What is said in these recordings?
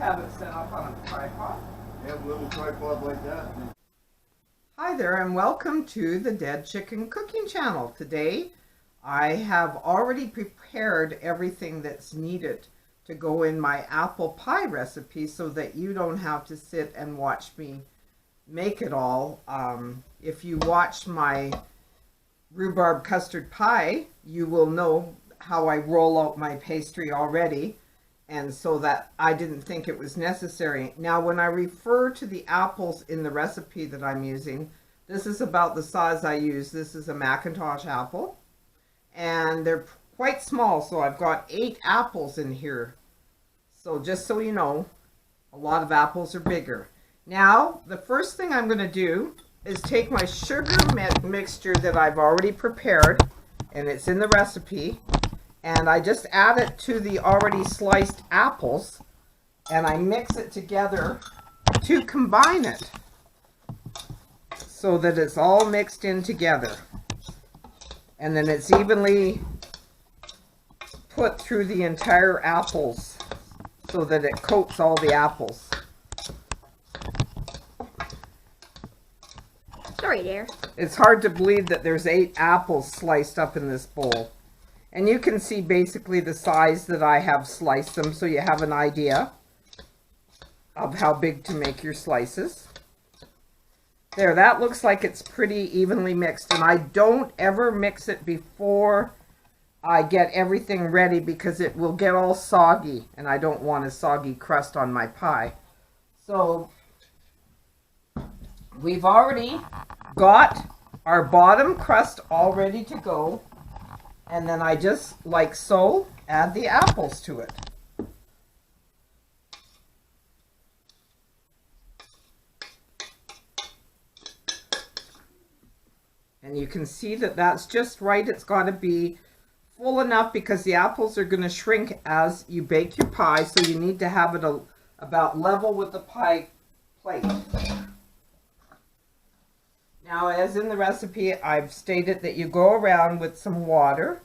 have it set up on a tripod. You have a little tripod like that. Hi there and welcome to the Dead Chicken Cooking Channel. Today I have already prepared everything that's needed to go in my apple pie recipe so that you don't have to sit and watch me make it all. If you watch my rhubarb custard pie, you will know how I roll out my pastry already, and so that I didn't think it was necessary. Now, when I refer to the apples in the recipe that I'm using, this is about the size I use. This is a Macintosh apple, and they're quite small, so I've got 8 apples in here. So just so you know, a lot of apples are bigger. Now, the first thing I'm going to do is take my sugar mixture that I've already prepared, and it's in the recipe, and I just add it to the already sliced apples, and I mix it together to combine it so that it's all mixed in together. And then it's evenly put through the entire apples so that it coats all the apples. Sorry, dear. It's hard to believe that there's 8 apples sliced up in this bowl. And you can see basically the size that I have sliced them, so you have an idea of how big to make your slices. There, that looks like it's pretty evenly mixed, and I don't ever mix it before I get everything ready because it will get all soggy, and I don't want a soggy crust on my pie. So we've already got our bottom crust all ready to go, and then I just, like so, add the apples to it. And you can see that that's just right. It's got to be full enough because the apples are going to shrink as you bake your pie, so you need to have it about level with the pie plate. Now, as in the recipe, I've stated that you go around with some water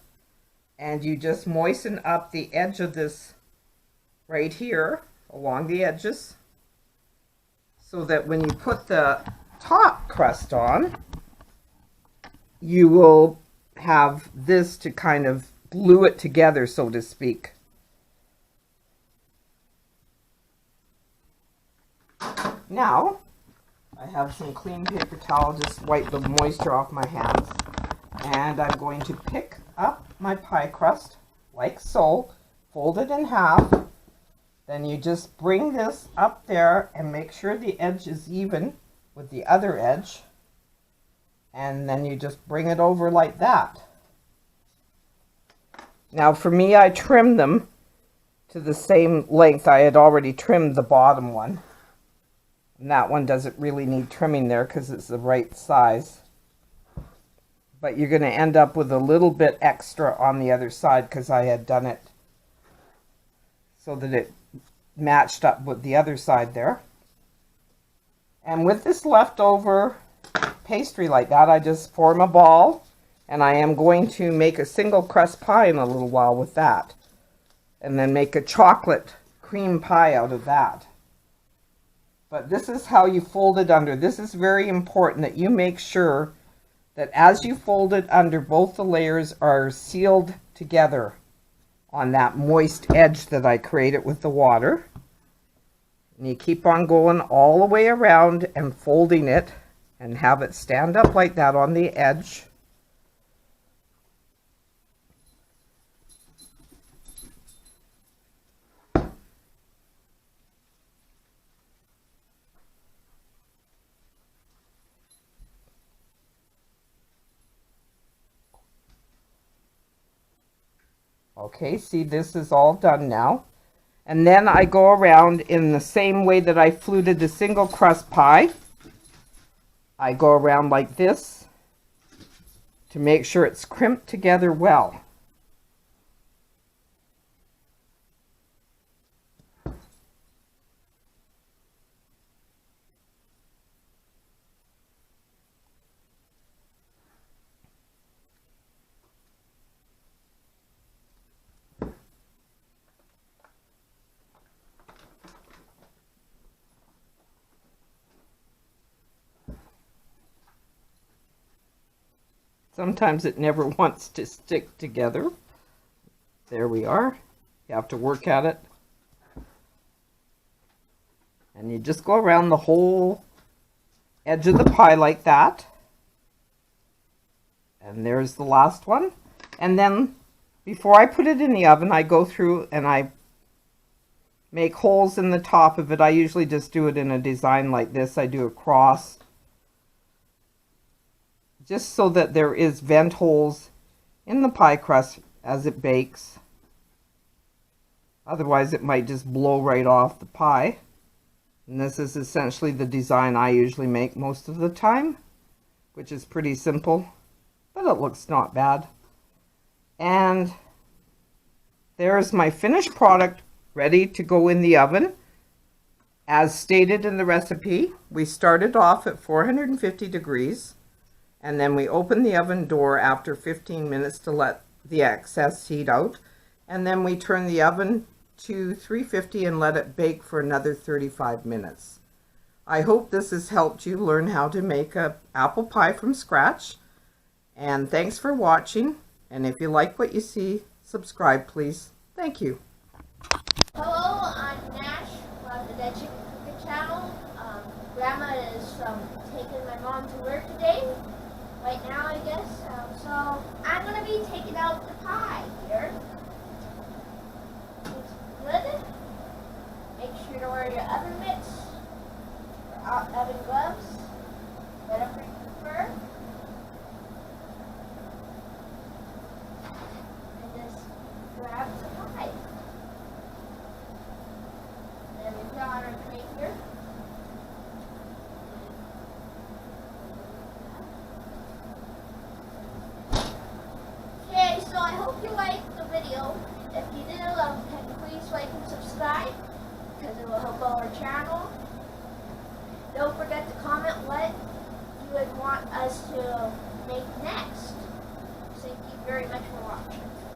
and you just moisten up the edge of this right here along the edges so that when you put the top crust on, you will have this to kind of glue it together, so to speak. Now, I have some clean paper towel, just wipe the moisture off my hands. And I'm going to pick up my pie crust, like so, fold it in half. Then you just bring this up there and make sure the edge is even with the other edge. And then you just bring it over like that. Now for me, I trimmed them to the same length. I had already trimmed the bottom one. And that one doesn't really need trimming there because it's the right size. But you're going to end up with a little bit extra on the other side because I had done it so that it matched up with the other side there. And with this leftover pastry like that, I just form a ball, and I am going to make a single crust pie in a little while with that. And then make a chocolate cream pie out of that. But this is how you fold it under. This is very important that you make sure that as you fold it under, both the layers are sealed together on that moist edge that I created with the water. And you keep on going all the way around and folding it and have it stand up like that on the edge. Okay, see, this is all done now. And then I go around in the same way that I fluted the single crust pie. I go around like this to make sure it's crimped together well. Sometimes it never wants to stick together. There we are. You have to work at it. And you just go around the whole edge of the pie like that. And there's the last one. And then before I put it in the oven, I go through and I make holes in the top of it. I usually just do it in a design like this. I do a cross, just so that there is vent holes in the pie crust as it bakes. Otherwise it might just blow right off the pie. And this is essentially the design I usually make most of the time, which is pretty simple, but it looks not bad. And there's my finished product ready to go in the oven. As stated in the recipe, we started off at 450 degrees, and then we open the oven door after 15 minutes to let the excess heat out, and then we turn the oven to 350 and let it bake for another 35 minutes. I hope this has helped you learn how to make an apple pie from scratch. And thanks for watching. And if you like what you see, subscribe please. Thank you. Hello, I'm Nash from the Dead Chicken Cooking Channel. Grandma is taking my mom to work today, right now I guess. So I'm going to be taking out the pie here. Good. Make sure to wear your oven mitts or oven gloves. Whatever you prefer. And just grab the pie. And we put on our tray here. Okay, so I hope you liked the video. If you did, can you please like and subscribe, because it will help our channel. Don't forget to comment what you would want us to make next. Thank you very much for watching.